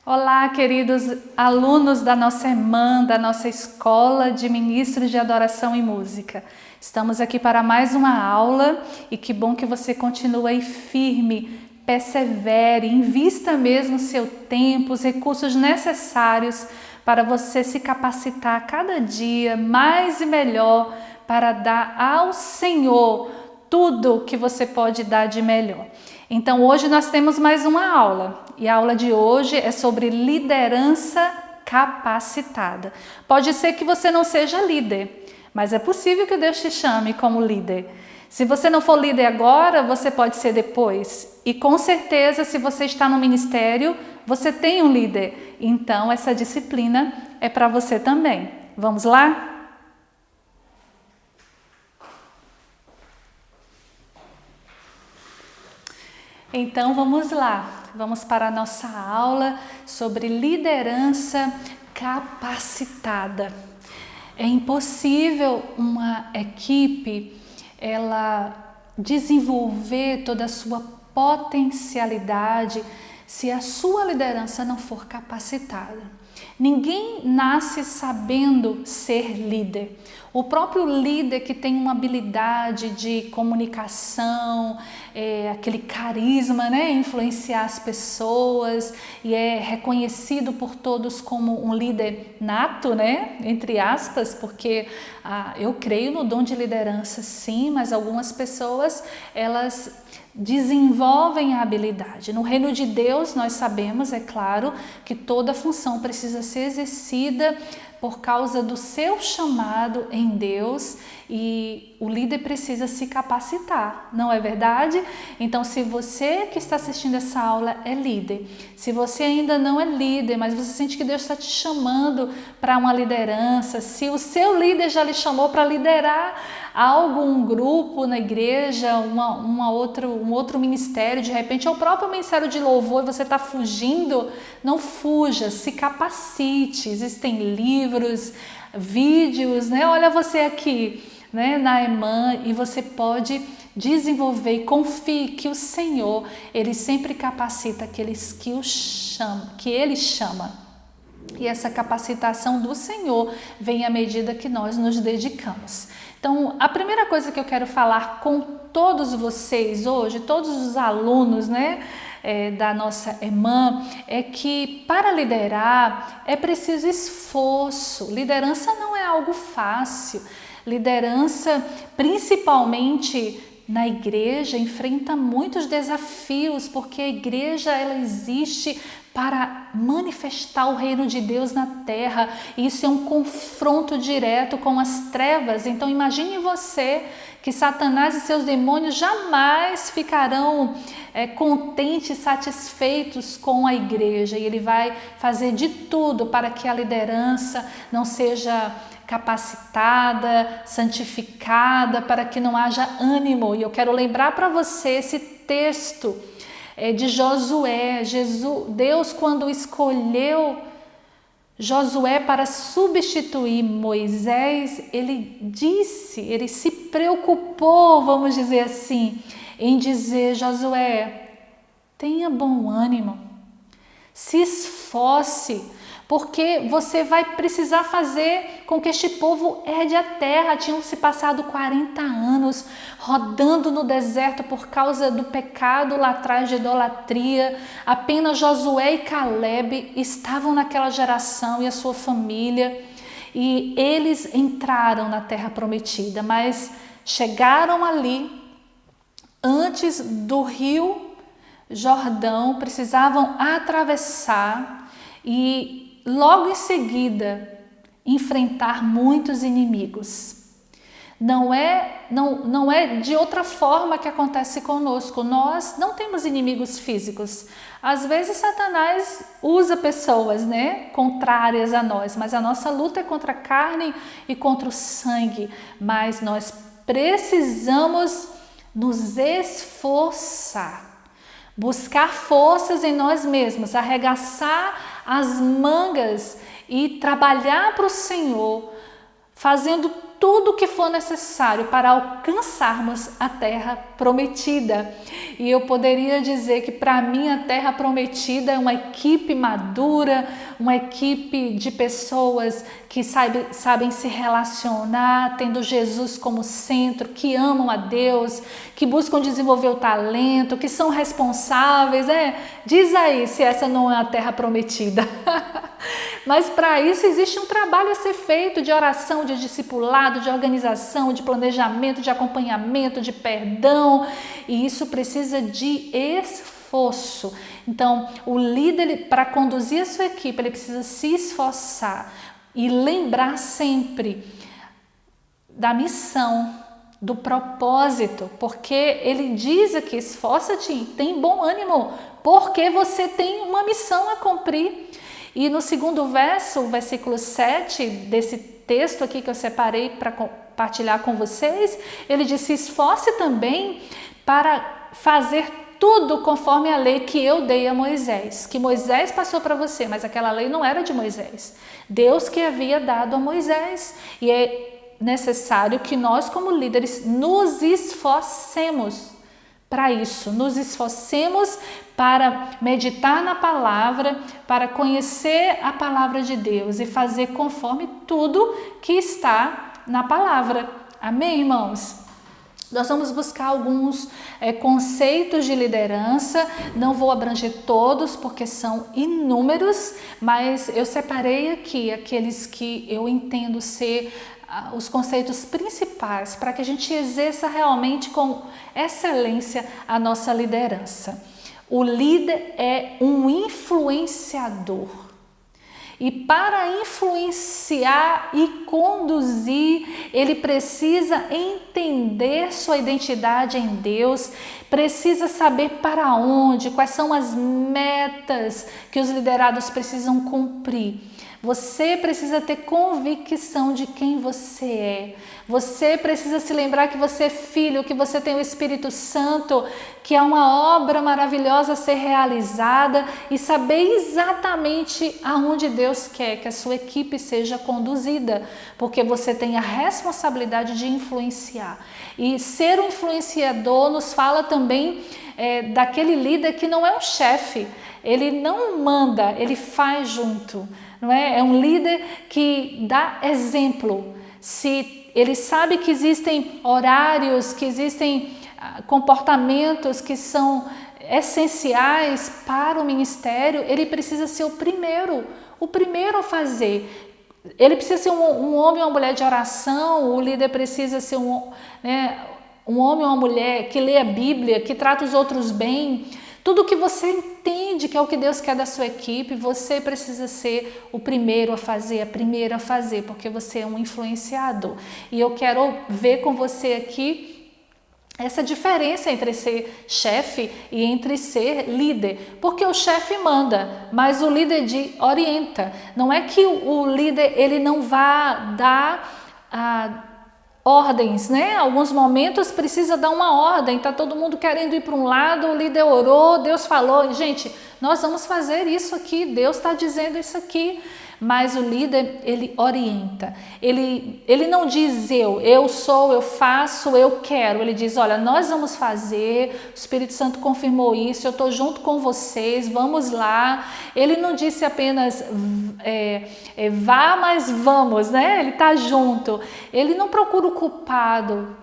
Olá, queridos alunos da nossa irmã, da nossa escola de ministros de adoração e música. Estamos aqui para mais uma aula e que bom que você continua aí firme, persevere, invista mesmo seu tempo, os recursos necessários para você se capacitar a cada dia mais e melhor para dar ao Senhor tudo que você pode dar de melhor. Então hoje nós temos mais uma aula e a aula de hoje é sobre liderança capacitada. Pode ser que você não seja líder, mas é possível que Deus te chame como líder. Se você não for líder agora, você pode ser depois. E com certeza, se você está no ministério, você tem um líder. Então essa disciplina é para você também. Vamos lá? Então vamos lá, vamos para a nossa aula sobre liderança capacitada. É impossível uma equipe ela desenvolver toda a sua potencialidade se a sua liderança não for capacitada. Ninguém nasce sabendo ser líder. O próprio líder que tem uma habilidade de comunicação, aquele carisma, né, influenciar as pessoas e é reconhecido por todos como um líder nato, né, entre aspas, porque eu creio no dom de liderança sim, mas algumas pessoas elas desenvolvem a habilidade. No reino de Deus nós sabemos, é claro, que toda função precisa ser exercida por causa do seu chamado em Deus e o líder precisa se capacitar, não é verdade? Então, se você que está assistindo essa aula é líder, se você ainda não é líder, mas você sente que Deus está te chamando para uma liderança, se o seu líder já lhe chamou para liderar algo, um grupo na igreja, um outro ministério, de repente é o próprio ministério de louvor e você está fugindo, não fuja, se capacite, existem livros, vídeos, né? Olha você aqui, né, na EMAN, e você pode desenvolver e confie que o Senhor, Ele sempre capacita aqueles que Ele chama. E essa capacitação do Senhor vem à medida que nós nos dedicamos. Então, a primeira coisa que eu quero falar com todos vocês hoje, todos os alunos, né, da nossa EMAN, é que para liderar é preciso esforço. Liderança não é algo fácil. Liderança, principalmente na igreja, enfrenta muitos desafios, porque a igreja ela existe para manifestar o reino de Deus na terra. Isso é um confronto direto com as trevas. Então imagine você que Satanás e seus demônios jamais ficarão contentes, satisfeitos com a igreja. E ele vai fazer de tudo para que a liderança não seja capacitada, santificada, para que não haja ânimo. E eu quero lembrar para você esse texto de Josué. Deus, quando escolheu Josué para substituir Moisés, ele se preocupou, vamos dizer assim, em dizer: Josué, tenha bom ânimo, se esforce, porque você vai precisar fazer com que este povo herde a terra. Tinham se passado 40 anos rodando no deserto por causa do pecado lá atrás de idolatria. Apenas Josué e Caleb estavam naquela geração e a sua família, e eles entraram na terra prometida, mas chegaram ali antes do rio Jordão, precisavam atravessar e logo em seguida enfrentar muitos inimigos. Não é de outra forma que acontece conosco. Nós não temos inimigos físicos. Às vezes Satanás usa pessoas, né, contrárias a nós, mas a nossa luta é contra a carne e contra o sangue. Mas nós precisamos nos esforçar, buscar forças em nós mesmos, arregaçar as mangas e trabalhar para o Senhor, fazendo tudo o que for necessário para alcançarmos a terra prometida. E eu poderia dizer que para mim a terra prometida é uma equipe madura, uma equipe de pessoas que sabem se relacionar, tendo Jesus como centro, que amam a Deus, que buscam desenvolver o talento, que são responsáveis. Diz aí se essa não é a terra prometida. Mas para isso existe um trabalho a ser feito de oração, de discipulado, de organização, de planejamento, de acompanhamento, de perdão, e isso precisa de esforço. Então, o líder, para conduzir a sua equipe, ele precisa se esforçar e lembrar sempre da missão, do propósito, porque ele diz aqui, esforça-te, tem bom ânimo, porque você tem uma missão a cumprir. E no segundo verso, o versículo 7 desse texto aqui que eu separei para compartilhar com vocês, ele diz: se esforce também para fazer tudo conforme a lei que eu dei a Moisés, que Moisés passou para você, mas aquela lei não era de Moisés, Deus que havia dado a Moisés. E é necessário que nós, como líderes, nos esforcemos para isso, nos esforcemos para meditar na palavra, para conhecer a palavra de Deus e fazer conforme tudo que está na palavra. Amém, irmãos? Nós vamos buscar alguns conceitos de liderança, não vou abranger todos porque são inúmeros, mas eu separei aqui aqueles que eu entendo ser os conceitos principais para que a gente exerça realmente com excelência a nossa liderança. O líder é um influenciador. E para influenciar e conduzir, ele precisa entender sua identidade em Deus, precisa saber para onde, quais são as metas que os liderados precisam cumprir. Você precisa ter convicção de quem você é. Você precisa se lembrar que você é filho, que você tem o Espírito Santo, que há uma obra maravilhosa a ser realizada e saber exatamente aonde Deus quer que a sua equipe seja conduzida, porque você tem a responsabilidade de influenciar. E ser um influenciador nos fala também daquele líder que não é um chefe, ele não manda, ele faz junto. Não é? É um líder que dá exemplo. Se ele sabe que existem horários, que existem comportamentos que são essenciais para o ministério, ele precisa ser o primeiro a fazer. Ele precisa ser um homem ou uma mulher de oração, o líder precisa ser um homem ou uma mulher que lê a Bíblia, que trata os outros bem. Tudo que você entende que é o que Deus quer da sua equipe, você precisa ser o primeiro a fazer, a primeira a fazer, porque você é um influenciador. E eu quero ver com você aqui essa diferença entre ser chefe e entre ser líder. Porque o chefe manda, mas o líder orienta. Não é que o líder ele não vá dar ordens, né? Alguns momentos precisa dar uma ordem, tá todo mundo querendo ir para um lado, o líder orou, Deus falou, gente, nós vamos fazer isso aqui, Deus está dizendo isso aqui, mas o líder, ele orienta, ele não diz eu sou, eu faço, eu quero, ele diz, olha, nós vamos fazer, o Espírito Santo confirmou isso, eu estou junto com vocês, vamos lá. Ele não disse apenas vá, mas vamos, né? Ele está junto, ele não procura o culpado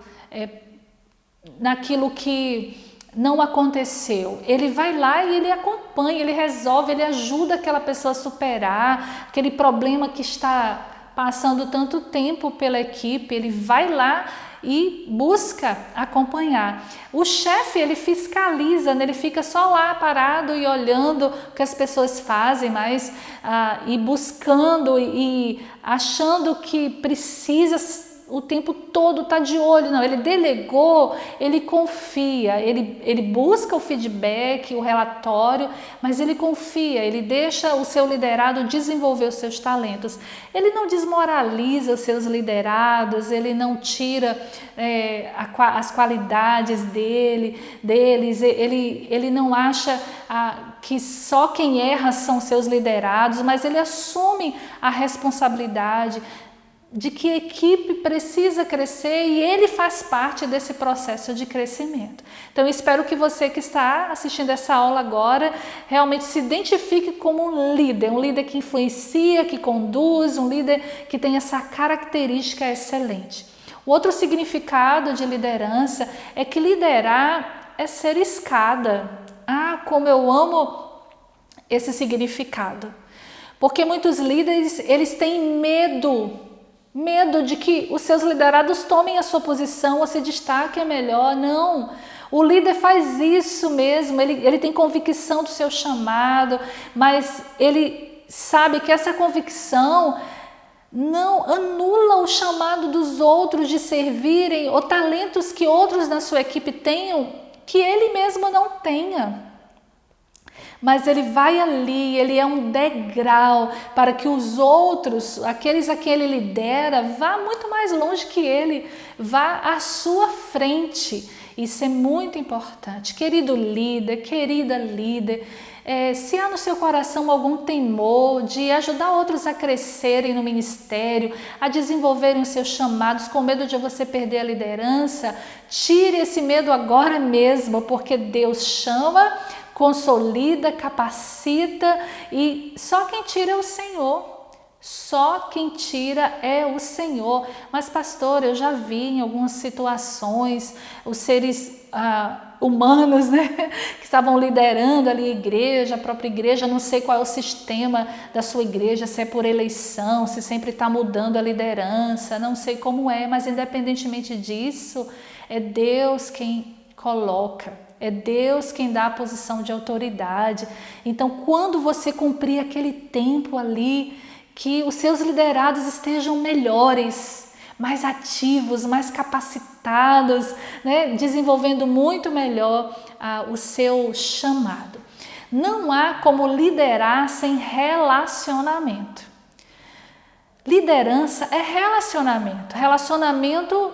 naquilo que não aconteceu, ele vai lá e ele acompanha, ele resolve, ele ajuda aquela pessoa a superar aquele problema que está passando tanto tempo pela equipe, ele vai lá e busca acompanhar. O chefe, ele fiscaliza, né? Ele fica só lá parado e olhando o que as pessoas fazem, mas e buscando e achando que precisa o tempo todo tá de olho. Não, ele delegou, ele confia, ele busca o feedback, o relatório, mas ele confia, ele deixa o seu liderado desenvolver os seus talentos. Ele não desmoraliza os seus liderados, ele não tira as qualidades deles, ele não acha que só quem erra são seus liderados, mas ele assume a responsabilidade. de que a equipe precisa crescer e ele faz parte desse processo de crescimento. Então, eu espero que você que está assistindo essa aula agora realmente se identifique como um líder que influencia, que conduz, um líder que tem essa característica excelente. O outro significado de liderança é que liderar é ser escada. Ah, como eu amo esse significado. Porque muitos líderes, eles têm medo de que os seus liderados tomem a sua posição ou se destaquem melhor. Não, o líder faz isso mesmo, ele tem convicção do seu chamado, mas ele sabe que essa convicção não anula o chamado dos outros de servirem ou talentos que outros na sua equipe tenham, que ele mesmo não tenha. Mas ele vai ali, ele é um degrau para que os outros, aqueles a quem ele lidera, vá muito mais longe que ele, vá à sua frente. Isso é muito importante. Querido líder, querida líder, se há no seu coração algum temor de ajudar outros a crescerem no ministério, a desenvolverem os seus chamados, com medo de você perder a liderança, tire esse medo agora mesmo, porque Deus chama, consolida, capacita e só quem tira é o Senhor. Só quem tira é o Senhor. Mas pastor, eu já vi em algumas situações os seres humanos, né, que estavam liderando ali a igreja, a própria igreja, não sei qual é o sistema da sua igreja, se é por eleição, se sempre está mudando a liderança, não sei como é, mas independentemente disso, é Deus quem coloca. É Deus quem dá a posição de autoridade. Então, quando você cumprir aquele tempo ali, que os seus liderados estejam melhores, mais ativos, mais capacitados, né? Desenvolvendo muito melhor o seu chamado. Não há como liderar sem relacionamento. Liderança é relacionamento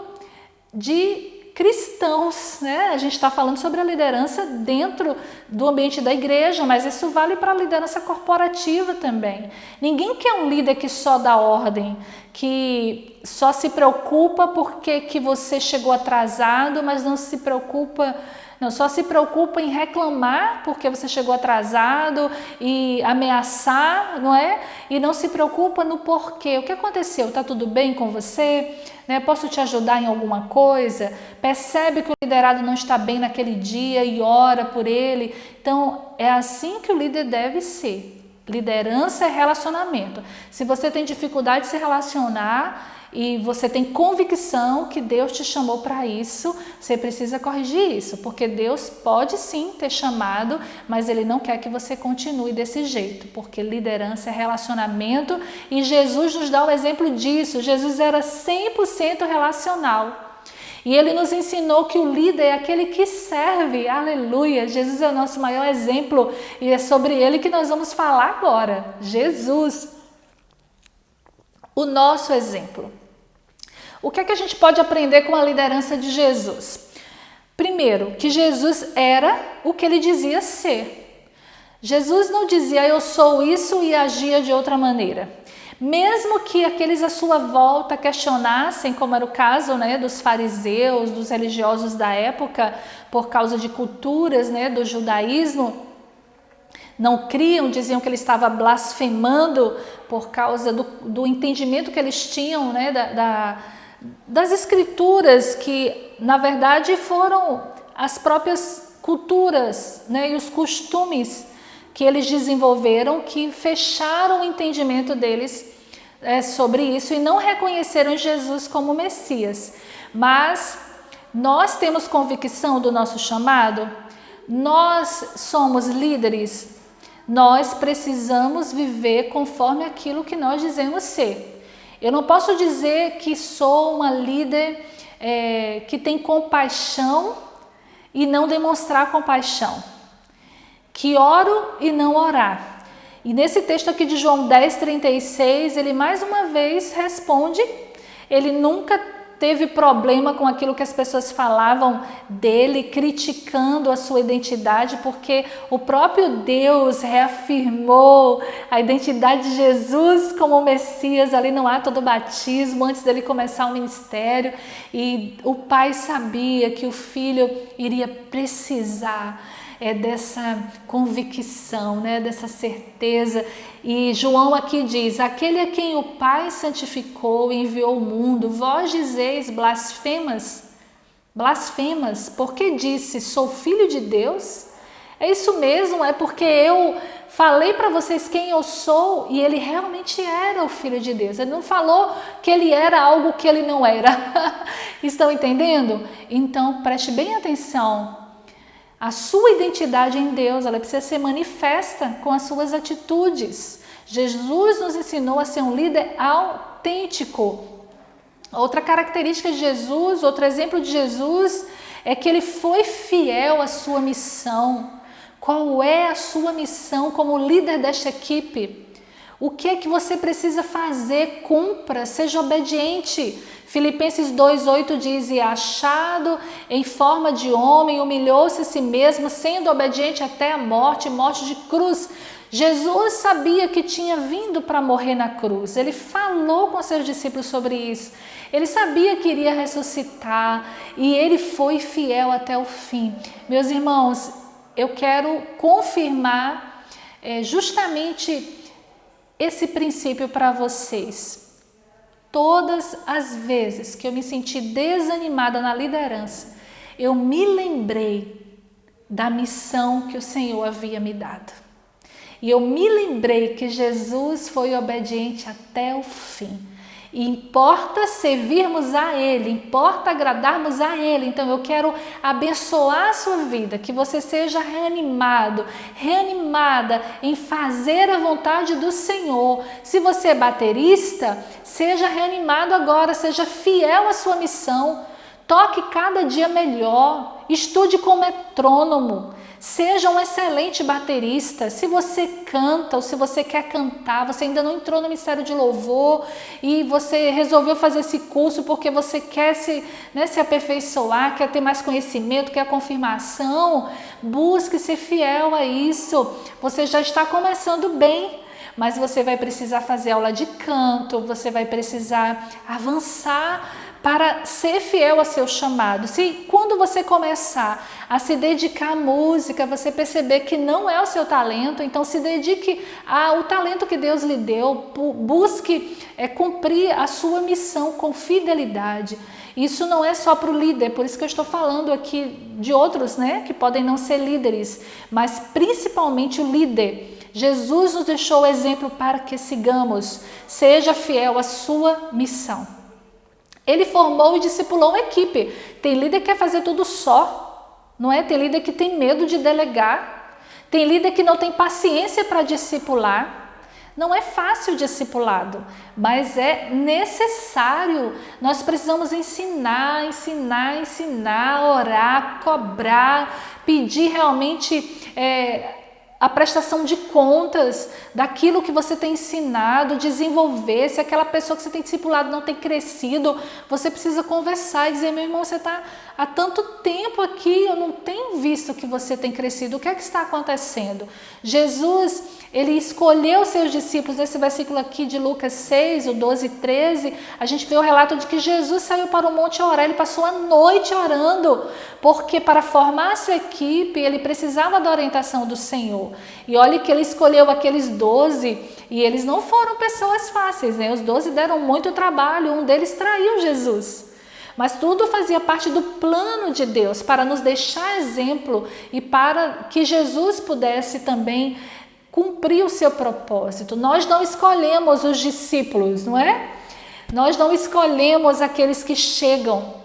de cristãos, né? A gente está falando sobre a liderança dentro do ambiente da igreja, mas isso vale para a liderança corporativa também. Ninguém quer um líder que só dá ordem, que só se preocupa porque que você chegou atrasado, mas não se preocupa, só se preocupa em reclamar porque você chegou atrasado e ameaçar, não é? E não se preocupa no porquê. O que aconteceu? Está tudo bem com você? Posso te ajudar em alguma coisa? Percebe que o liderado não está bem naquele dia e ora por ele. Então, é assim que o líder deve ser. Liderança é relacionamento. Se você tem dificuldade de se relacionar e você tem convicção que Deus te chamou para isso, você precisa corrigir isso, porque Deus pode sim ter chamado, mas Ele não quer que você continue desse jeito, porque liderança é relacionamento e Jesus nos dá o exemplo disso. Jesus era 100% relacional. E Ele nos ensinou que o líder é aquele que serve, aleluia. Jesus é o nosso maior exemplo e é sobre Ele que nós vamos falar agora. Jesus, o nosso exemplo. O que é que a gente pode aprender com a liderança de Jesus? Primeiro, que Jesus era o que Ele dizia ser. Jesus não dizia eu sou isso e agia de outra maneira. Mesmo que aqueles à sua volta questionassem, como era o caso, né, dos fariseus, dos religiosos da época, por causa de culturas, né, do judaísmo, não criam, diziam que ele estava blasfemando por causa do entendimento que eles tinham, né, das escrituras, que na verdade foram as próprias culturas, né, e os costumes que eles desenvolveram, que fecharam o entendimento deles sobre isso e não reconheceram Jesus como Messias. Mas nós temos convicção do nosso chamado, nós somos líderes, nós precisamos viver conforme aquilo que nós dizemos ser. Eu não posso dizer que sou uma líder que tem compaixão e não demonstrar compaixão, que oro e não orar. E nesse texto aqui de João 10:36, ele mais uma vez responde, ele nunca teve problema com aquilo que as pessoas falavam dele, criticando a sua identidade, porque o próprio Deus reafirmou a identidade de Jesus como Messias ali no ato do batismo, antes dele começar o ministério. E o pai sabia que o filho iria precisar dessa convicção, dessa certeza. E João aqui diz: aquele a quem o Pai santificou e enviou ao mundo, vós dizeis blasfemas, porque disse, sou filho de Deus? É isso mesmo, é porque eu falei para vocês quem eu sou e ele realmente era o Filho de Deus. Ele não falou que ele era algo que ele não era. Estão entendendo? Então preste bem atenção. A sua identidade em Deus, ela precisa ser manifesta com as suas atitudes. Jesus nos ensinou a ser um líder autêntico. Outra característica de Jesus, outro exemplo de Jesus, é que ele foi fiel à sua missão. Qual é a sua missão como líder desta equipe? O que é que você precisa fazer? Cumpra, seja obediente. Filipenses 2,8 diz: e achado em forma de homem, humilhou-se a si mesmo, sendo obediente até a morte, morte de cruz. Jesus sabia que tinha vindo para morrer na cruz. Ele falou com seus discípulos sobre isso. Ele sabia que iria ressuscitar e ele foi fiel até o fim. Meus irmãos, eu quero confirmar justamente esse princípio para vocês. Todas as vezes que eu me senti desanimada na liderança, eu me lembrei da missão que o Senhor havia me dado. E eu me lembrei que Jesus foi obediente até o fim. E importa servirmos a Ele, importa agradarmos a Ele. Então eu quero abençoar a sua vida, que você seja reanimado, reanimada em fazer a vontade do Senhor. Se você é baterista, seja reanimado agora, seja fiel à sua missão. Toque cada dia melhor, estude como metrônomo. Seja um excelente baterista. Se você canta ou se você quer cantar, você ainda não entrou no Ministério de Louvor e você resolveu fazer esse curso porque você quer se aperfeiçoar, quer ter mais conhecimento, quer confirmação, busque ser fiel a isso. Você já está começando bem, mas você vai precisar fazer aula de canto, você vai precisar avançar para ser fiel ao seu chamado. Se quando você começar a se dedicar à música, você perceber que não é o seu talento, então se dedique ao talento que Deus lhe deu, busque cumprir a sua missão com fidelidade. Isso não é só para o líder, por isso que eu estou falando aqui de outros, que podem não ser líderes, mas principalmente o líder. Jesus nos deixou o exemplo para que sigamos. Seja fiel à sua missão. Ele formou e discipulou uma equipe. Tem líder que quer fazer tudo só, não é? Tem líder que tem medo de delegar. Tem líder que não tem paciência para discipular. Não é fácil o discipulado, mas é necessário. Nós precisamos ensinar, orar, cobrar, pedir realmente a prestação de contas daquilo que você tem ensinado, desenvolver. Se aquela pessoa que você tem discipulado não tem crescido, você precisa conversar e dizer: meu irmão, você está há tanto tempo aqui, eu não tenho visto que você tem crescido, o que é que está acontecendo? Jesus, ele escolheu seus discípulos. Nesse versículo aqui de Lucas 6, o 12 e 13, a gente vê o relato de que Jesus saiu para o monte orar, ele passou a noite orando, porque para formar a sua equipe, ele precisava da orientação do Senhor. E olha que ele escolheu aqueles 12, e eles não foram pessoas fáceis, Os 12 deram muito trabalho, um deles traiu Jesus. Mas tudo fazia parte do plano de Deus, para nos deixar exemplo e para que Jesus pudesse também cumprir o seu propósito. Nós não escolhemos os discípulos, não é? Nós não escolhemos aqueles que chegam.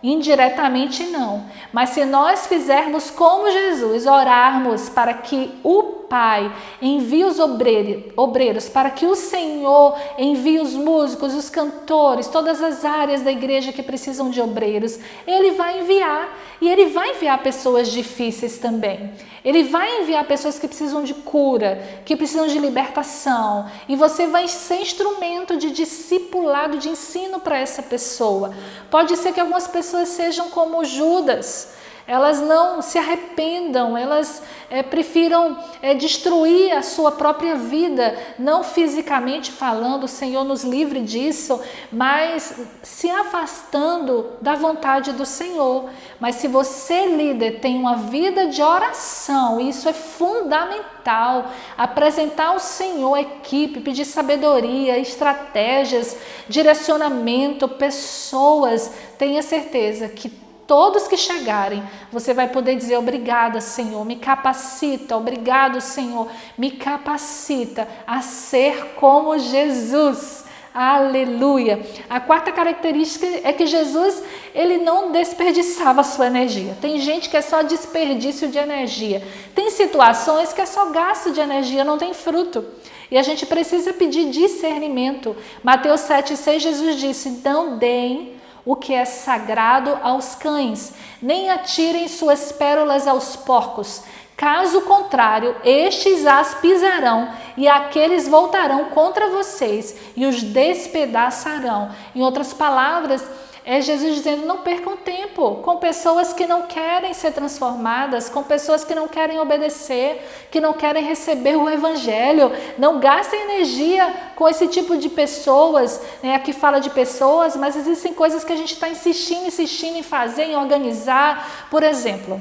Indiretamente não, mas se nós fizermos como Jesus, orarmos para que o Pai envie os obreiros, para que o Senhor envie os músicos, os cantores, todas as áreas da igreja que precisam de obreiros, Ele vai enviar, e Ele vai enviar pessoas difíceis também. Ele vai enviar pessoas que precisam de cura, que precisam de libertação, e você vai ser instrumento de discipulado, de ensino para essa pessoa. Pode ser que algumas pessoas sejam como Judas, elas não se arrependam, elas prefiram destruir a sua própria vida, não fisicamente falando, o Senhor nos livre disso, mas se afastando da vontade do Senhor. Mas se você, líder, tem uma vida de oração, isso é fundamental, apresentar ao Senhor a equipe, pedir sabedoria, estratégias, direcionamento, pessoas, tenha certeza que todos que chegarem, você vai poder dizer: obrigada, Senhor, me capacita, obrigado, Senhor, me capacita a ser como Jesus. Aleluia! A quarta característica é que Jesus, ele não desperdiçava a sua energia. Tem gente que é só desperdício de energia. Tem situações que é só gasto de energia, não tem fruto. E a gente precisa pedir discernimento. Mateus 7,6, Jesus disse: não deem o que é sagrado aos cães, nem atirem suas pérolas aos porcos. Caso contrário, estes as pisarão e aqueles voltarão contra vocês e os despedaçarão. Em outras palavras, é Jesus dizendo: não percam tempo com pessoas que não querem ser transformadas, com pessoas que não querem obedecer, que não querem receber o Evangelho. Não gastem energia com esse tipo de pessoas, né? Aqui fala de pessoas, mas existem coisas que a gente está insistindo em fazer, em organizar. Por exemplo,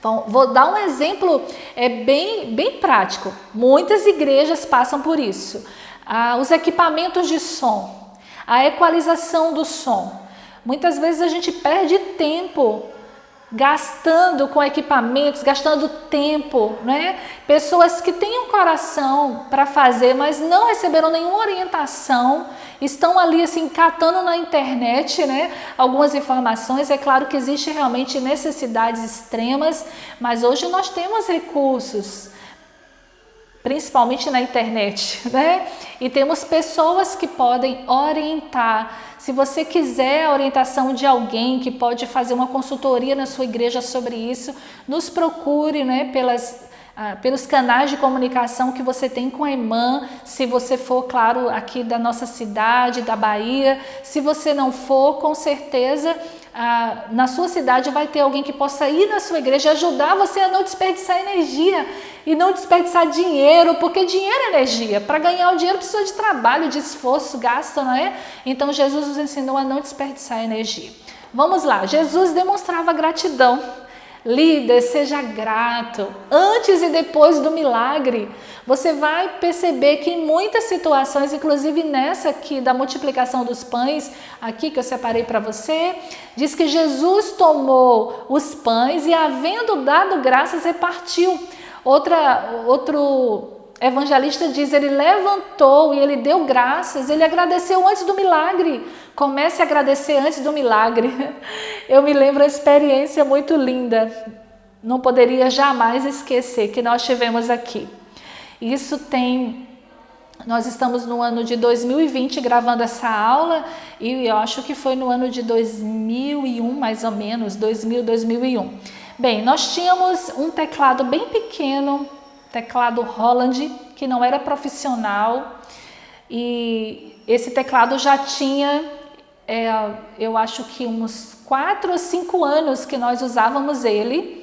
bom, vou dar um exemplo bem prático. Muitas igrejas passam por isso. Os equipamentos de som, a equalização do som. Muitas vezes a gente perde tempo gastando com equipamentos, gastando tempo, né? Pessoas que têm um coração para fazer, mas não receberam nenhuma orientação, estão ali assim catando na internet, né? Algumas informações. É claro que existe realmente necessidades extremas, mas hoje nós temos recursos, principalmente na internet, né? E temos pessoas que podem orientar. Se você quiser a orientação de alguém que pode fazer uma consultoria na sua igreja sobre isso, nos procure, né, pelos canais de comunicação que você tem com a irmã, se você for, claro, aqui da nossa cidade, da Bahia. Se você não for, com certeza na sua cidade vai ter alguém que possa ir na sua igreja e ajudar você a não desperdiçar energia e não desperdiçar dinheiro, porque dinheiro é energia. Para ganhar o dinheiro precisa de trabalho, de esforço, gasto, não é? Então Jesus nos ensinou a não desperdiçar energia. Vamos lá, Jesus demonstrava gratidão. Líder, seja grato. Antes e depois do milagre, você vai perceber que em muitas situações, inclusive nessa aqui da multiplicação dos pães, aqui que eu separei para você, diz que Jesus tomou os pães e, havendo dado graças, repartiu. Outro evangelista diz: ele levantou e ele deu graças, ele agradeceu antes do milagre. Comece a agradecer antes do milagre. Eu me lembro uma experiência muito linda, não poderia jamais esquecer, que nós tivemos aqui. Nós estamos no ano de 2020 gravando essa aula, e eu acho que foi no ano de 2001, mais ou menos, 2001. Bem, nós tínhamos um teclado bem pequeno, teclado Holland, que não era profissional, e esse teclado já tinha, eu acho que uns 4 ou 5 anos que nós usávamos ele,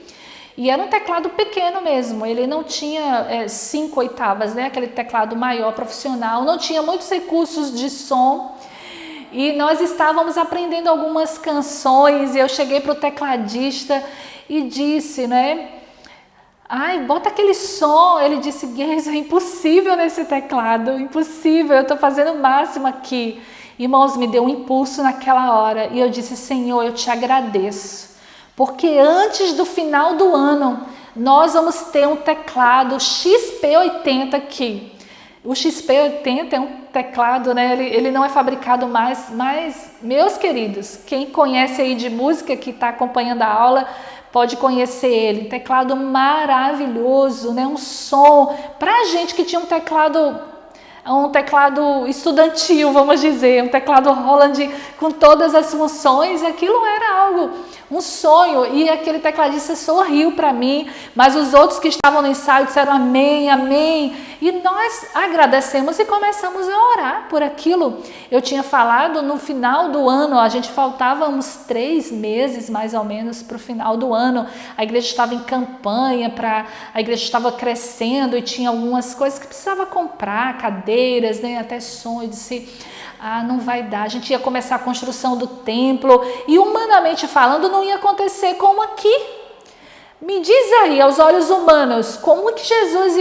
e era um teclado pequeno mesmo, ele não tinha 5 oitavas, né? Aquele teclado maior, profissional, não tinha muitos recursos de som, e nós estávamos aprendendo algumas canções, e eu cheguei para o tecladista e disse, né? Ai, bota aquele som. Ele disse: Geisa, é impossível nesse teclado, impossível, eu estou fazendo o máximo aqui. Irmãos, me deu um impulso naquela hora e eu disse: Senhor, eu te agradeço, porque antes do final do ano nós vamos ter um teclado XP80 aqui. O XP80 é um teclado, né? Ele não é fabricado mais, mas, meus queridos, quem conhece aí de música, que está acompanhando a aula, pode conhecer ele. Teclado maravilhoso, né? Um som. Pra gente que tinha um teclado estudantil, vamos dizer, um teclado Roland com todas as funções, aquilo era algo, um sonho, e aquele tecladista sorriu para mim, mas os outros que estavam no ensaio disseram amém, amém, e nós agradecemos e começamos a orar por aquilo. Eu tinha falado no final do ano, a gente faltava uns 3 meses mais ou menos para o final do ano, a igreja estava em campanha, a igreja estava crescendo e tinha algumas coisas que precisava comprar, cadeiras, né, até som. Eu disse, não vai dar, a gente ia começar a construção do templo e humanamente falando não ia acontecer como aqui. Me diz aí, aos olhos humanos, como que Jesus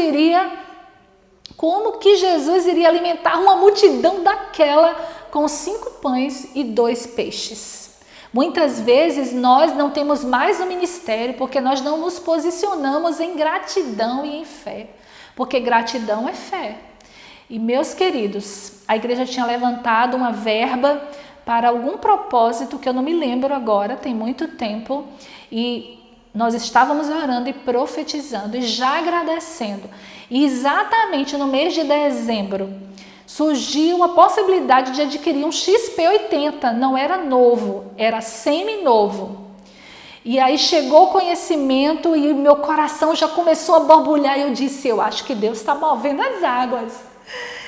iria alimentar uma multidão daquela com 5 pães e 2 peixes? Muitas vezes nós não temos mais o ministério porque nós não nos posicionamos em gratidão e em fé, porque gratidão é fé. E meus queridos, a igreja tinha levantado uma verba para algum propósito que eu não me lembro agora, tem muito tempo, e nós estávamos orando e profetizando e já agradecendo. E exatamente no mês de dezembro surgiu a possibilidade de adquirir um XP80, não era novo, era semi-novo. E aí chegou o conhecimento e meu coração já começou a borbulhar e eu disse, eu acho que Deus está movendo as águas.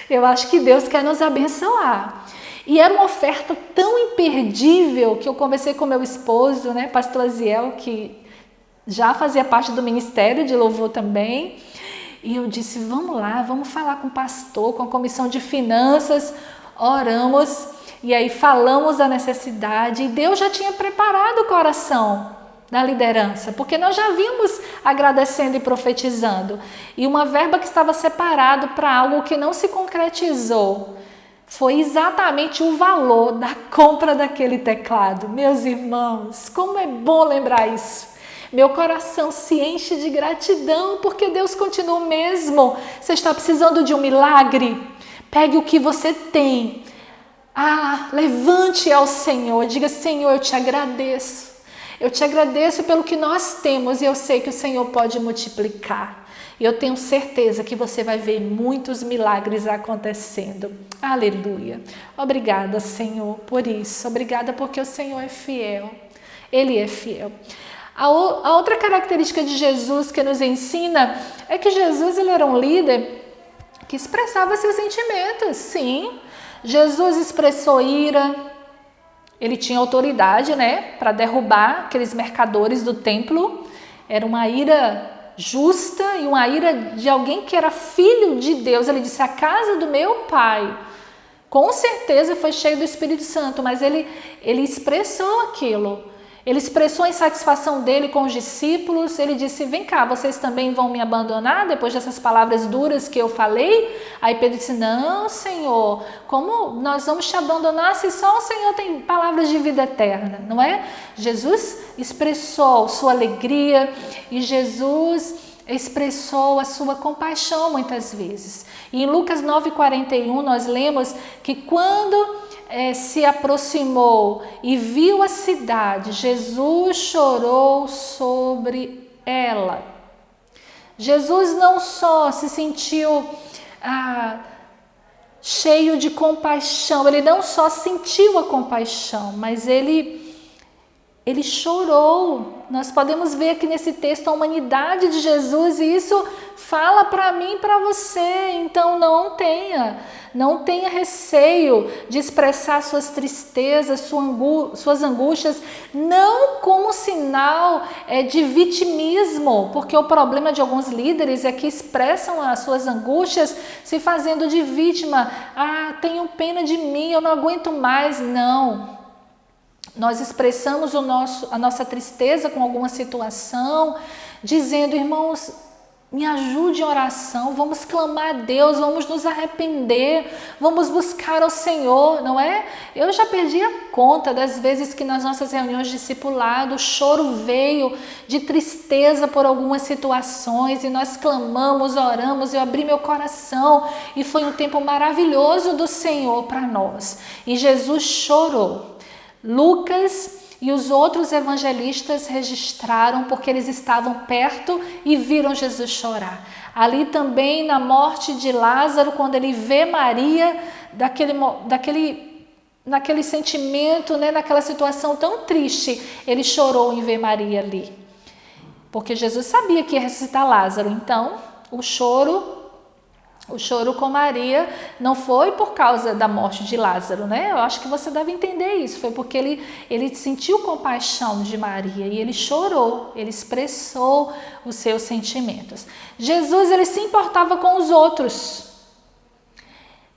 Eu acho que Deus quer nos abençoar. E era uma oferta tão imperdível que eu conversei com meu esposo, né, pastor Aziel, que já fazia parte do ministério de louvor também. E eu disse, vamos lá, vamos falar com o pastor, com a comissão de finanças, oramos e aí falamos da necessidade. E Deus já tinha preparado o coração da liderança, porque nós já vimos agradecendo e profetizando. E uma verba que estava separado para algo que não se concretizou foi exatamente o valor da compra daquele teclado. Meus irmãos, como é bom lembrar isso. Meu coração se enche de gratidão porque Deus continua o mesmo. Você está precisando de um milagre? Pegue o que você tem. Levante ao Senhor. Diga, Senhor, eu te agradeço. Eu te agradeço pelo que nós temos e eu sei que o Senhor pode multiplicar. E eu tenho certeza que você vai ver muitos milagres acontecendo. Aleluia. Obrigada, Senhor, por isso. Obrigada porque o Senhor é fiel. Ele é fiel. A outra característica de Jesus que nos ensina é que Jesus ele era um líder que expressava seus sentimentos. Sim, Jesus expressou ira. Ele tinha autoridade, né, para derrubar aqueles mercadores do templo. Era uma ira justa e uma ira de alguém que era filho de Deus. Ele disse, a casa do meu pai, com certeza foi cheio do Espírito Santo, mas ele expressou aquilo. Ele expressou a insatisfação dele com os discípulos. Ele disse, vem cá, vocês também vão me abandonar depois dessas palavras duras que eu falei? Aí Pedro disse, não, Senhor, como nós vamos te abandonar se só o Senhor tem palavras de vida eterna, não é? Jesus expressou sua alegria e Jesus expressou a sua compaixão muitas vezes. E em Lucas 9,41 nós lemos que quando se aproximou e viu a cidade, Jesus chorou sobre ela. Jesus não só se sentiu cheio de compaixão, ele não só sentiu a compaixão, mas ele chorou. Nós podemos ver aqui nesse texto a humanidade de Jesus e isso fala para mim e para você. Então não tenha receio de expressar suas tristezas, suas angústias, não como sinal de vitimismo, porque o problema de alguns líderes é que expressam as suas angústias se fazendo de vítima. Tenham pena de mim, eu não aguento mais. Não. Nós expressamos a nossa tristeza com alguma situação, dizendo, irmãos, Me ajude em oração, vamos clamar a Deus, vamos nos arrepender, vamos buscar ao Senhor, não é? Eu já perdi a conta das vezes que nas nossas reuniões de discipulado o choro veio de tristeza por algumas situações e nós clamamos, oramos, eu abri meu coração e foi um tempo maravilhoso do Senhor para nós. E Jesus chorou. Lucas e os outros evangelistas registraram porque eles estavam perto e viram Jesus chorar. Ali também na morte de Lázaro, quando ele vê Maria, naquele sentimento, né, naquela situação tão triste, ele chorou em ver Maria ali. Porque Jesus sabia que ia ressuscitar Lázaro, então o choro com Maria não foi por causa da morte de Lázaro, né? Eu acho que você deve entender isso. Foi porque ele sentiu compaixão de Maria e ele chorou, ele expressou os seus sentimentos. Jesus, ele se importava com os outros.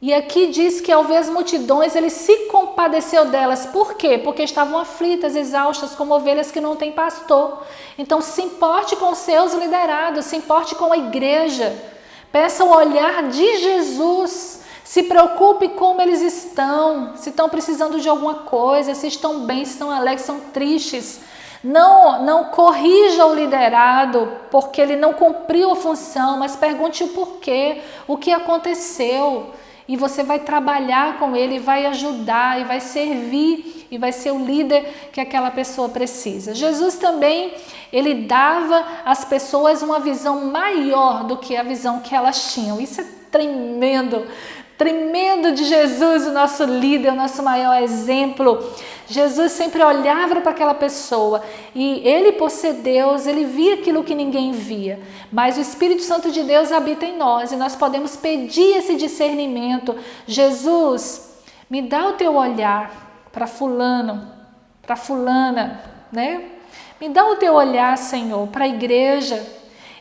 E aqui diz que ao ver as multidões, ele se compadeceu delas. Por quê? Porque estavam aflitas, exaustas, como ovelhas que não têm pastor. Então se importe com os seus liderados, se importe com a igreja. Peça o olhar de Jesus, se preocupe como eles estão, se estão precisando de alguma coisa, se estão bem, se estão alegres, se estão tristes. Não corrija o liderado porque ele não cumpriu a função, mas pergunte o porquê, o que aconteceu. E você vai trabalhar com ele, vai ajudar e vai servir e vai ser o líder que aquela pessoa precisa. Jesus também, ele dava às pessoas uma visão maior do que a visão que elas tinham. Isso é tremendo, tremendo de Jesus, o nosso líder, o nosso maior exemplo. Jesus sempre olhava para aquela pessoa e ele, por ser Deus, ele via aquilo que ninguém via. Mas o Espírito Santo de Deus habita em nós e nós podemos pedir esse discernimento. Jesus, me dá o teu olhar para fulano, para fulana, né? Me dá o teu olhar, Senhor, para a igreja.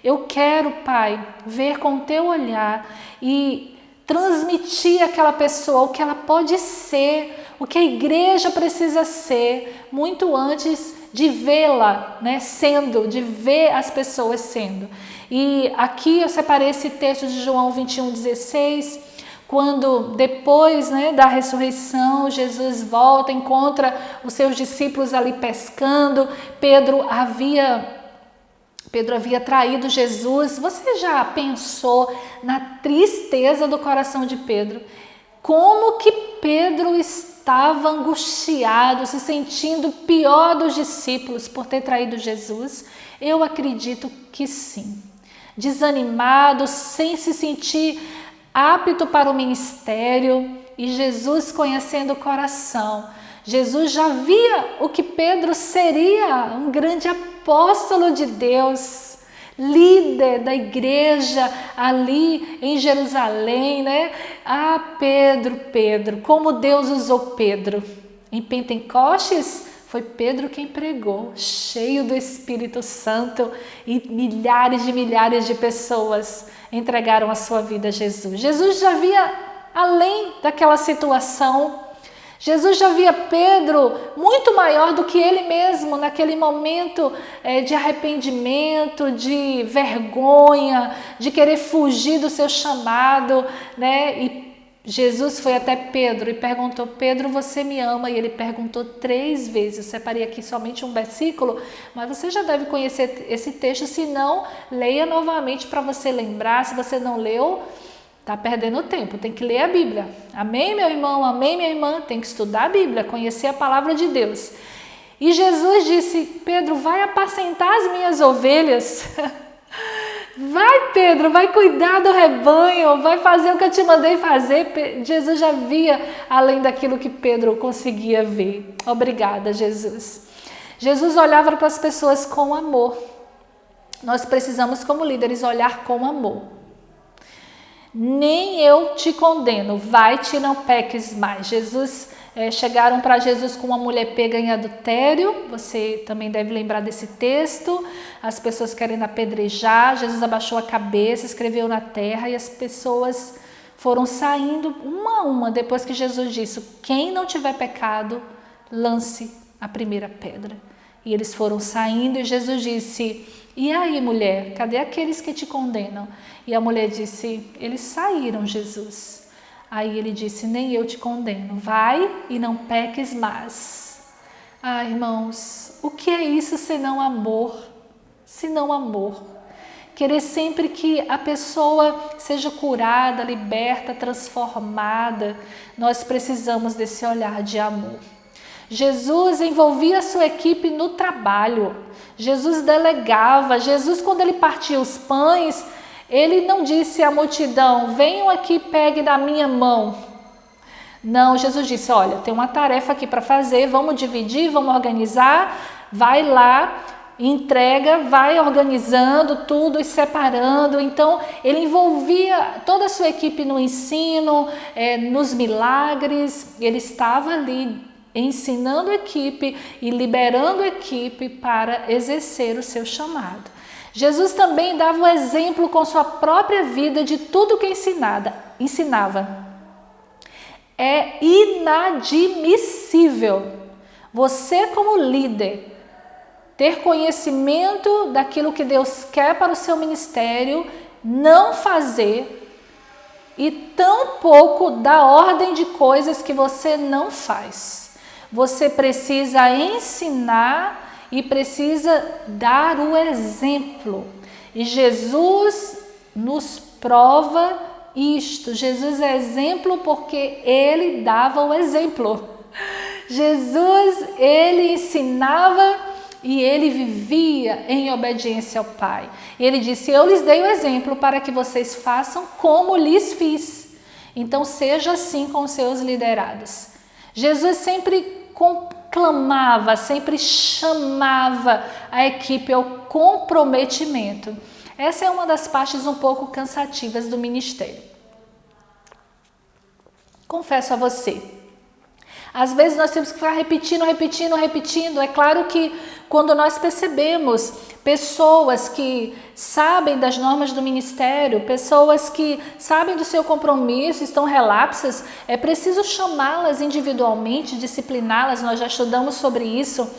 Eu quero, Pai, ver com o teu olhar e transmitir àquela pessoa o que ela pode ser, o que a igreja precisa ser, muito antes de vê-la, né, sendo, de ver as pessoas sendo. E aqui eu separei esse texto de João 21:16, quando depois, né, da ressurreição, Jesus volta, encontra os seus discípulos ali pescando, Pedro havia traído Jesus. Você já pensou na tristeza do coração de Pedro? Como que Pedro estava angustiado, se sentindo pior dos discípulos por ter traído Jesus? Eu acredito que sim. Desanimado, sem se sentir apto para o ministério, e Jesus conhecendo o coração. Jesus já via o que Pedro seria, um grande apóstolo de Deus, líder da igreja ali em Jerusalém, né? Ah, Pedro, como Deus usou Pedro. Em Pentecostes, foi Pedro quem pregou, cheio do Espírito Santo, e milhares de pessoas entregaram a sua vida a Jesus. Jesus já via além daquela situação. Jesus já via Pedro muito maior do que ele mesmo, naquele momento de arrependimento, de vergonha, de querer fugir do seu chamado, né? E Jesus foi até Pedro e perguntou: Pedro, você me ama? E ele perguntou 3 vezes. Eu separei aqui somente um versículo, mas você já deve conhecer esse texto. Se não, leia novamente para você lembrar. Se você não leu, está perdendo tempo, tem que ler a Bíblia. Amém, meu irmão? Amém, minha irmã? Tem que estudar a Bíblia, conhecer a palavra de Deus. E Jesus disse: Pedro, vai apacentar as minhas ovelhas. Vai, Pedro, vai cuidar do rebanho, vai fazer o que eu te mandei fazer. Jesus já via além daquilo que Pedro conseguia ver. Obrigada, Jesus. Jesus olhava para as pessoas com amor. Nós precisamos, como líderes, olhar com amor. Nem eu te condeno, vai-te e não peques mais. Chegaram para Jesus com uma mulher pega em adultério, você também deve lembrar desse texto. As pessoas querendo apedrejar, Jesus abaixou a cabeça, escreveu na terra e as pessoas foram saindo uma a uma depois que Jesus disse: quem não tiver pecado, lance a primeira pedra. E eles foram saindo e Jesus disse: e aí, mulher, cadê aqueles que te condenam? E a mulher disse: eles saíram, Jesus. Aí ele disse: nem eu te condeno, vai e não peques mais. Ah, irmãos, o que é isso senão amor? Senão amor. Querer sempre que a pessoa seja curada, liberta, transformada. Nós precisamos desse olhar de amor. Jesus envolvia a sua equipe no trabalho. Jesus delegava. Jesus, quando ele partia os pães, ele não disse à multidão: venham aqui, peguem da minha mão. Não, Jesus disse: olha, tem uma tarefa aqui para fazer, vamos dividir, vamos organizar, vai lá, entrega, vai organizando tudo e separando. Então ele envolvia toda a sua equipe no ensino, nos milagres. Ele estava ali ensinando a equipe e liberando a equipe para exercer o seu chamado. Jesus também dava o exemplo com sua própria vida de tudo que ensinava. É inadmissível você, como líder, ter conhecimento daquilo que Deus quer para o seu ministério, não fazer, e tão pouco da ordem de coisas que você não faz. Você precisa ensinar e precisa dar o exemplo. E Jesus nos prova isto. Jesus é exemplo porque ele dava o exemplo. Jesus, ele ensinava e ele vivia em obediência ao Pai. Ele disse: eu lhes dei o exemplo para que vocês façam como lhes fiz. Então seja assim com os seus liderados. Jesus sempre conclamava, sempre chamava a equipe ao comprometimento. Essa é uma das partes um pouco cansativas do ministério. Confesso a você, às vezes nós temos que ficar repetindo. É claro que quando nós percebemos pessoas que sabem das normas do ministério, pessoas que sabem do seu compromisso, estão relapsas, é preciso chamá-las individualmente, discipliná-las. Nós já estudamos sobre isso.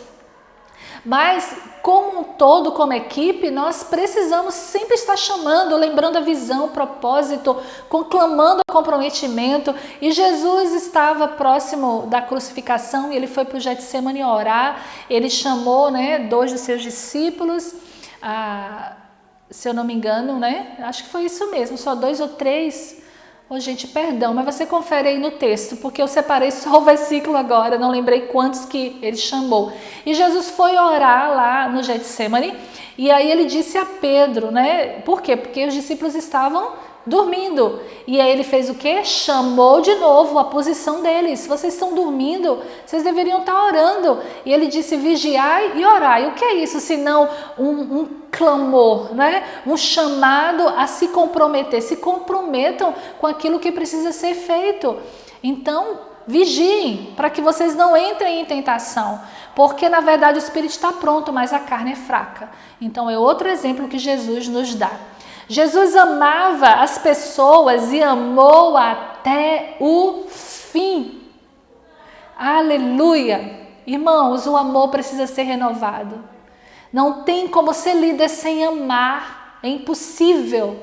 Mas, como um todo, como equipe, nós precisamos sempre estar chamando, lembrando a visão, o propósito, conclamando o comprometimento. E Jesus estava próximo da crucificação e ele foi para o Getsemane orar. Ele chamou, 2 dos seus discípulos, se eu não me engano, acho que foi isso mesmo, só 2 ou 3. Gente, perdão, mas você confere aí no texto, porque eu separei só o versículo agora, não lembrei quantos que ele chamou. E Jesus foi orar lá no Getsemane, e aí ele disse a Pedro, Por quê? Porque os discípulos estavam dormindo. E aí ele fez o quê? Chamou de novo a posição deles. Se vocês estão dormindo, vocês deveriam estar orando. E ele disse: vigiai e orai. O que é isso senão um clamor, um chamado a se comprometer? Se comprometam com aquilo que precisa ser feito. Então, vigiem para que vocês não entrem em tentação. Porque na verdade o espírito está pronto, mas a carne é fraca. Então é outro exemplo que Jesus nos dá. Jesus amava as pessoas e amou até o fim. Aleluia! Irmãos, o amor precisa ser renovado. Não tem como ser líder sem amar. É impossível.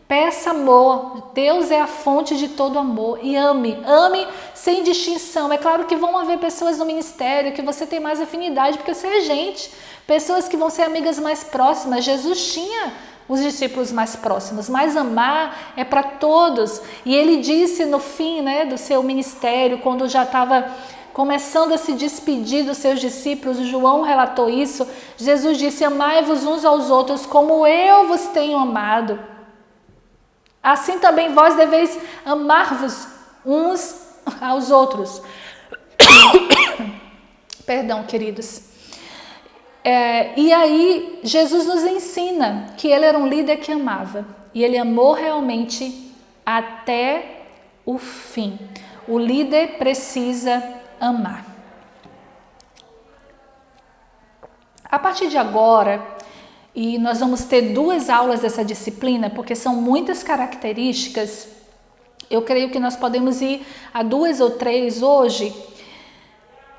Peça amor. Deus é a fonte de todo amor. E ame. Ame sem distinção. É claro que vão haver pessoas no ministério que você tem mais afinidade, porque você é gente. Pessoas que vão ser amigas mais próximas. Jesus tinha os discípulos mais próximos, mas amar é para todos. E ele disse no fim do seu ministério, quando já estava começando a se despedir dos seus discípulos, João relatou isso, Jesus disse: amai-vos uns aos outros como eu vos tenho amado. Assim também vós deveis amar-vos uns aos outros. Perdão, queridos. E aí Jesus nos ensina que ele era um líder que amava. E ele amou realmente até o fim. O líder precisa amar. A partir de agora, e nós vamos ter 2 aulas dessa disciplina, porque são muitas características, eu creio que nós podemos ir a 2 ou 3 hoje.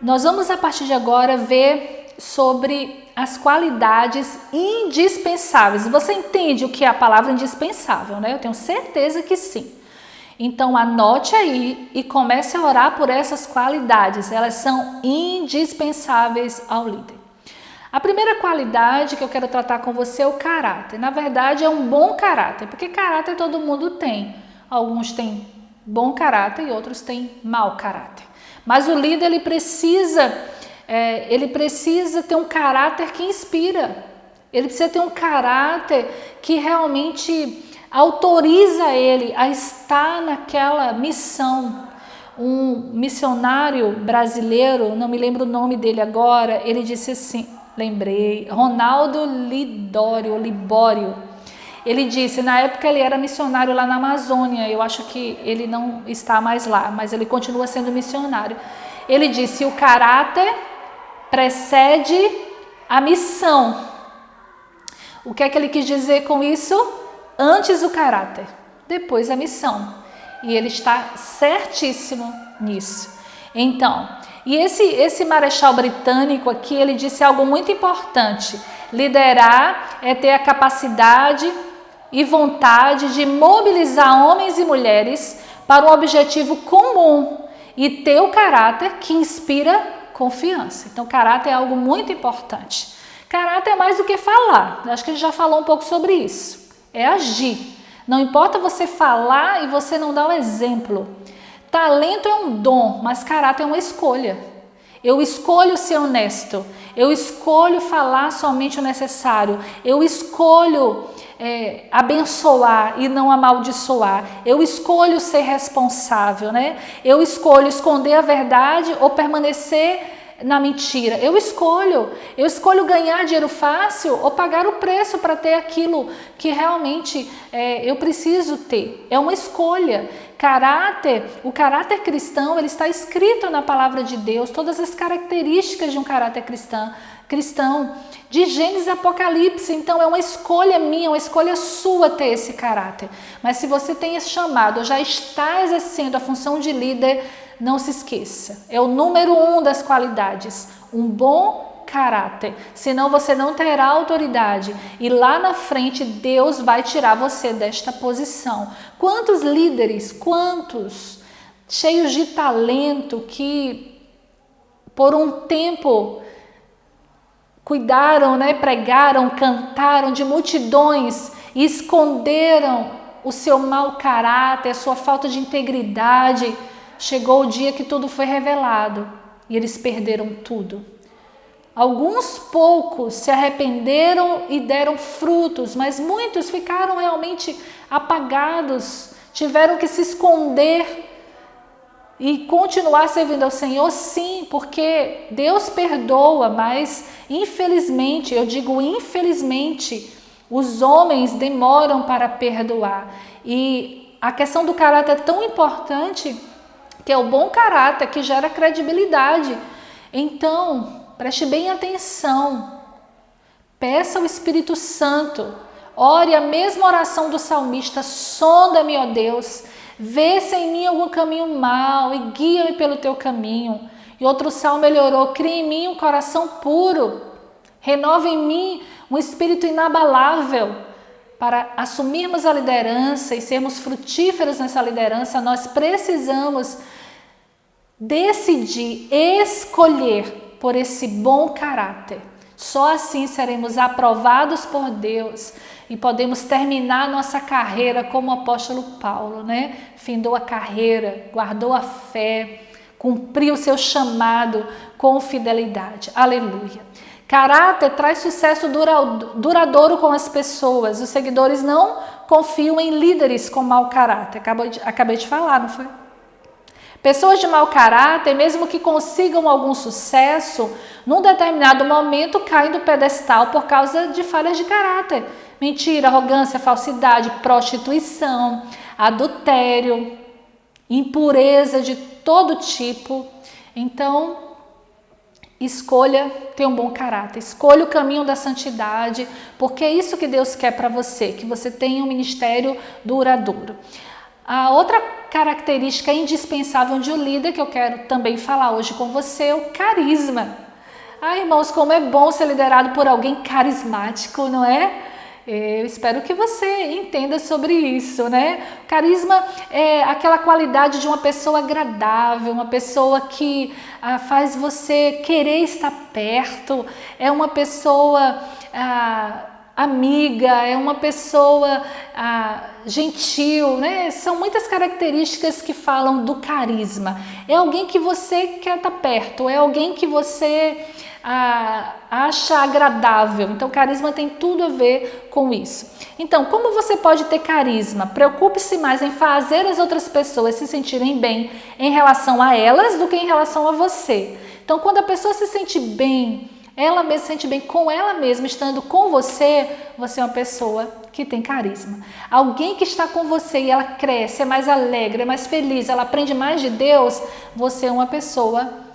Nós vamos a partir de agora ver sobre as qualidades indispensáveis. Você entende o que é a palavra indispensável, né? Eu tenho certeza que sim. Então anote aí e comece a orar por essas qualidades. Elas são indispensáveis ao líder. A primeira qualidade que eu quero tratar com você é o caráter. Na verdade, é um bom caráter, porque caráter todo mundo tem. Alguns têm bom caráter e outros têm mau caráter. Mas o líder ele precisa ter um caráter que inspira. Ele precisa ter um caráter que realmente autoriza ele a estar naquela missão. Um missionário brasileiro, não me lembro o nome dele agora, ele disse assim, lembrei, Ronaldo Libório. Ele disse, na época ele era missionário lá na Amazônia, eu acho que ele não está mais lá, mas ele continua sendo missionário. Ele disse, o caráter precede a missão. O que é que ele quis dizer com isso? Antes o caráter, depois a missão. E ele está certíssimo nisso. Então, e esse marechal britânico aqui, ele disse algo muito importante. Liderar é ter a capacidade e vontade de mobilizar homens e mulheres para um objetivo comum e ter o caráter que inspira confiança. Então, caráter é algo muito importante. Caráter é mais do que falar. Acho que a gente já falou um pouco sobre isso. É agir. Não importa você falar e você não dar o exemplo. Talento é um dom, mas caráter é uma escolha. Eu escolho ser honesto. Eu escolho falar somente o necessário. Eu escolho abençoar e não amaldiçoar. Eu escolho ser responsável, né? Eu escolho esconder a verdade ou permanecer na mentira. Eu escolho ganhar dinheiro fácil ou pagar o preço para ter aquilo que realmente eu preciso ter. É uma escolha. O caráter cristão, ele está escrito na palavra de Deus, todas as características de um caráter cristão, de Gênesis a Apocalipse. Então é uma escolha minha, uma escolha sua ter esse caráter. Mas se você tem esse chamado, já está exercendo a função de líder, não se esqueça, é o número 1 das qualidades, um bom caráter, senão você não terá autoridade e lá na frente Deus vai tirar você desta posição. Quantos líderes, cheios de talento que por um tempo cuidaram, né, pregaram, cantaram de multidões e esconderam o seu mau caráter, a sua falta de integridade. Chegou o dia que tudo foi revelado e eles perderam tudo. Alguns poucos se arrependeram e deram frutos, mas muitos ficaram realmente apagados, tiveram que se esconder e continuar servindo ao Senhor, sim, porque Deus perdoa, mas infelizmente, eu digo infelizmente, os homens demoram para perdoar. E a questão do caráter é tão importante, que é o bom caráter que gera credibilidade. Então, preste bem atenção, peça ao Espírito Santo, ore a mesma oração do salmista, sonda-me, ó Deus, vê se em mim algum caminho mau e guia-me pelo teu caminho. E outro salmo ele orou, cria em mim um coração puro, renova em mim um espírito inabalável. Para assumirmos a liderança e sermos frutíferos nessa liderança, nós precisamos decidir, escolher por esse bom caráter. Só assim seremos aprovados por Deus e podemos terminar nossa carreira como o apóstolo Paulo, né? Findou a carreira, guardou a fé, cumpriu o seu chamado com fidelidade. Aleluia. Caráter traz sucesso duradouro com as pessoas. Os seguidores não confiam em líderes com mau caráter. Acabei de falar, não foi? Pessoas de mau caráter, mesmo que consigam algum sucesso, num determinado momento caem do pedestal por causa de falhas de caráter. Mentira, arrogância, falsidade, prostituição, adultério, impureza de todo tipo. Então, escolha ter um bom caráter, escolha o caminho da santidade, porque é isso que Deus quer para você, que você tenha um ministério duradouro. A outra característica indispensável de um líder que eu quero também falar hoje com você é o carisma. Ah, irmãos, como é bom ser liderado por alguém carismático, não é? Eu espero que você entenda sobre isso, né? Carisma é aquela qualidade de uma pessoa agradável, uma pessoa que faz você querer estar perto, é uma pessoa amiga, é uma pessoa gentil, né? São muitas características que falam do carisma. É alguém que você quer estar perto, é alguém que você acha agradável. Então, carisma tem tudo a ver com isso. Então, como você pode ter carisma? Preocupe-se mais em fazer as outras pessoas se sentirem bem em relação a elas do que em relação a você. Então, quando a pessoa se sente bem, ela mesma se sente bem com ela mesma, estando com você, você é uma pessoa que tem carisma. Alguém que está com você e ela cresce, é mais alegre, é mais feliz, ela aprende mais de Deus, você é uma pessoa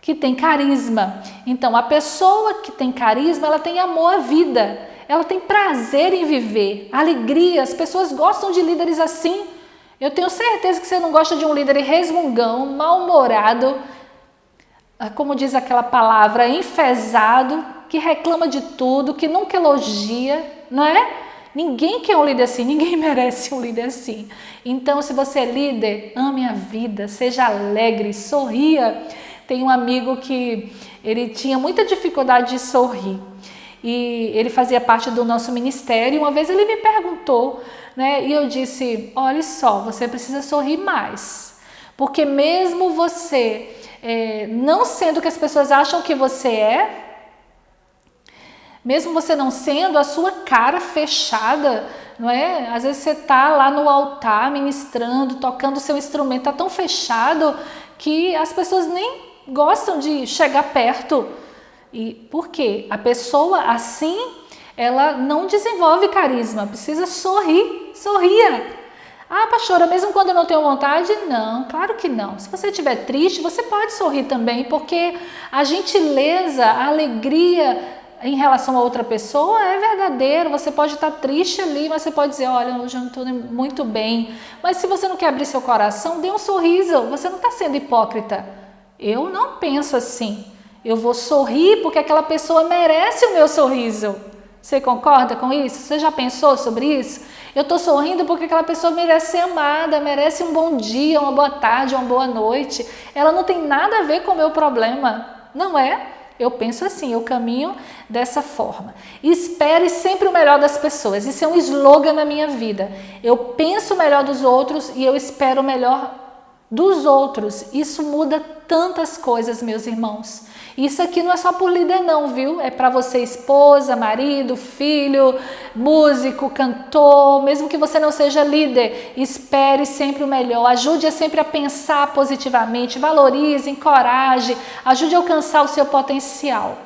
que tem carisma. Então, a pessoa que tem carisma, ela tem amor à vida, ela tem prazer em viver, alegria. As pessoas gostam de líderes assim. Eu tenho certeza que você não gosta de um líder resmungão, mal-humorado, como diz aquela palavra, enfesado, que reclama de tudo, que nunca elogia, não é? Ninguém quer um líder assim, ninguém merece um líder assim. Então, se você é líder, ame a vida, seja alegre, sorria. Tem um amigo que ele tinha muita dificuldade de sorrir e ele fazia parte do nosso ministério. Uma vez ele me perguntou, né? E eu disse, olha só, você precisa sorrir mais, porque mesmo você não sendo o que as pessoas acham que você é, mesmo você não sendo, a sua cara fechada, não é? Às vezes você está lá no altar ministrando, tocando o seu instrumento, está tão fechado que as pessoas nem gostam de chegar perto. E por quê? A pessoa assim, ela não desenvolve carisma, precisa sorrir, sorria. Ah, pastora, mesmo quando eu não tenho vontade? Não, claro que não. Se você estiver triste, você pode sorrir também, porque a gentileza, a alegria em relação a outra pessoa é verdadeiro. Você pode estar triste ali, mas você pode dizer, olha, hoje eu não estou muito bem. Mas se você não quer abrir seu coração, dê um sorriso, você não está sendo hipócrita. Eu não penso assim. Eu vou sorrir porque aquela pessoa merece o meu sorriso. Você concorda com isso? Você já pensou sobre isso? Eu estou sorrindo porque aquela pessoa merece ser amada, merece um bom dia, uma boa tarde, uma boa noite. Ela não tem nada a ver com o meu problema, não é? Eu penso assim, eu caminho dessa forma. Espere sempre o melhor das pessoas. Isso é um slogan na minha vida. Eu penso o melhor dos outros e eu espero o melhor dos outros. Isso muda tantas coisas, meus irmãos. Isso aqui não é só por líder não, viu? É para você, esposa, marido, filho, músico, cantor, mesmo que você não seja líder, espere sempre o melhor, ajude sempre a pensar positivamente, valorize, encoraje, ajude a alcançar o seu potencial.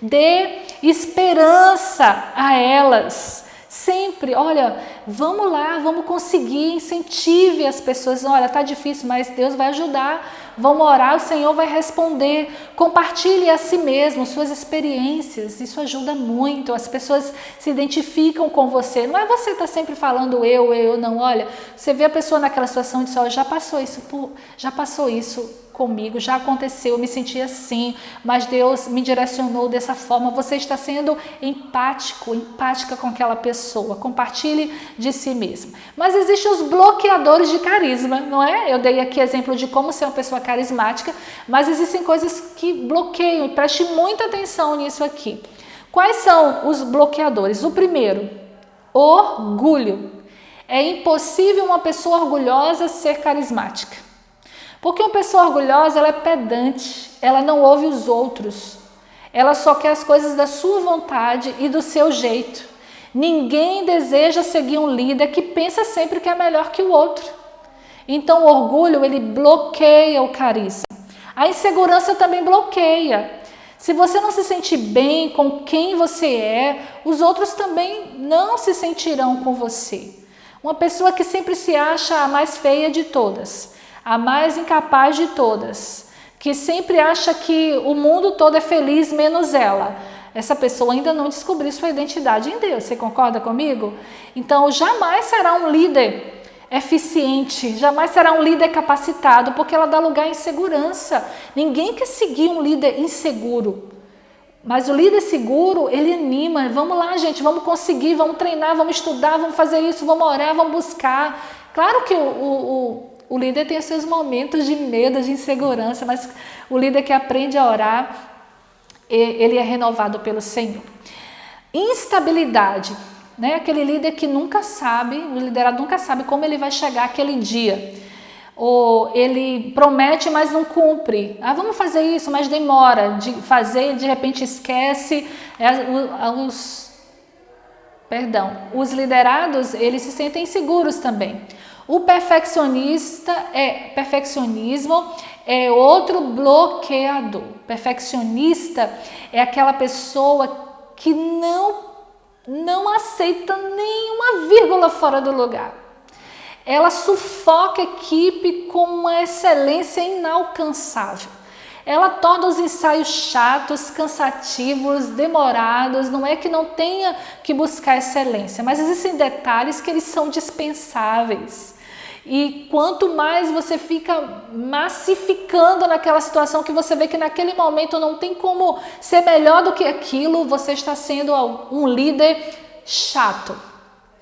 Dê esperança a elas. Sempre, olha, vamos lá, vamos conseguir, incentive as pessoas, olha, tá difícil, mas Deus vai ajudar, vamos orar, o Senhor vai responder, compartilhe a si mesmo, suas experiências, isso ajuda muito, as pessoas se identificam com você, não é você estar sempre falando eu, não, olha, você vê a pessoa naquela situação e diz, olha, já passou isso comigo, já aconteceu, eu me senti assim, mas Deus me direcionou dessa forma. Você está sendo empática com aquela pessoa, compartilhe de si mesmo. Mas existem os bloqueadores de carisma, não é? Eu dei aqui exemplo de como ser uma pessoa carismática, mas existem coisas que bloqueiam, preste muita atenção nisso aqui. Quais são os bloqueadores? O primeiro, orgulho. É impossível uma pessoa orgulhosa ser carismática. Porque uma pessoa orgulhosa, ela é pedante, ela não ouve os outros, ela só quer as coisas da sua vontade e do seu jeito. Ninguém deseja seguir um líder que pensa sempre que é melhor que o outro. Então o orgulho, ele bloqueia o carisma. A insegurança também bloqueia. Se você não se sentir bem com quem você é, os outros também não se sentirão com você. Uma pessoa que sempre se acha a mais feia de todas, a mais incapaz de todas, que sempre acha que o mundo todo é feliz menos ela. Essa pessoa ainda não descobriu sua identidade em Deus. Você concorda comigo? Então, jamais será um líder eficiente, jamais será um líder capacitado, porque ela dá lugar à insegurança. Ninguém quer seguir um líder inseguro. Mas o líder seguro, ele anima. Vamos lá, gente, vamos conseguir, vamos treinar, vamos estudar, vamos fazer isso, vamos orar, vamos buscar. Claro que o líder tem seus momentos de medo, de insegurança, mas o líder que aprende a orar, ele é renovado pelo Senhor. Instabilidade, né? Aquele líder que nunca sabe, o liderado nunca sabe como ele vai chegar aquele dia. Ou ele promete, mas não cumpre. Vamos fazer isso, mas demora de fazer, de repente esquece. Os liderados, eles se sentem inseguros também. O perfeccionismo é outro bloqueador. Perfeccionista é aquela pessoa que não aceita nenhuma vírgula fora do lugar. Ela sufoca a equipe com uma excelência inalcançável. Ela torna os ensaios chatos, cansativos, demorados. Não é que não tenha que buscar excelência, mas existem detalhes que eles são dispensáveis. E quanto mais você fica massificando naquela situação que você vê que naquele momento não tem como ser melhor do que aquilo, você está sendo um líder chato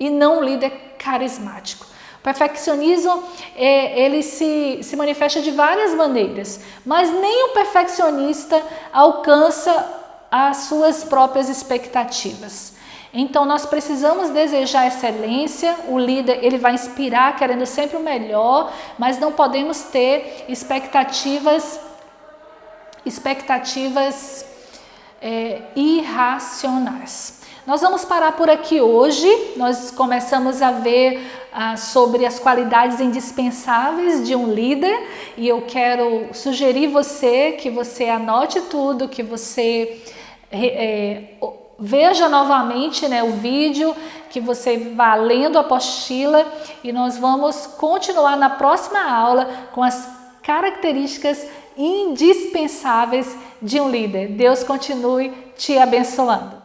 e não um líder carismático. O perfeccionismo, ele se manifesta de várias maneiras, mas nem o perfeccionista alcança as suas próprias expectativas. Então, nós precisamos desejar excelência. O líder, ele vai inspirar querendo sempre o melhor, mas não podemos ter expectativas irracionais. Nós vamos parar por aqui hoje. Nós começamos a ver sobre as qualidades indispensáveis de um líder e eu quero sugerir que você anote tudo, que você veja novamente, né, o vídeo, que você vá lendo a apostila e nós vamos continuar na próxima aula com as características indispensáveis de um líder. Deus continue te abençoando.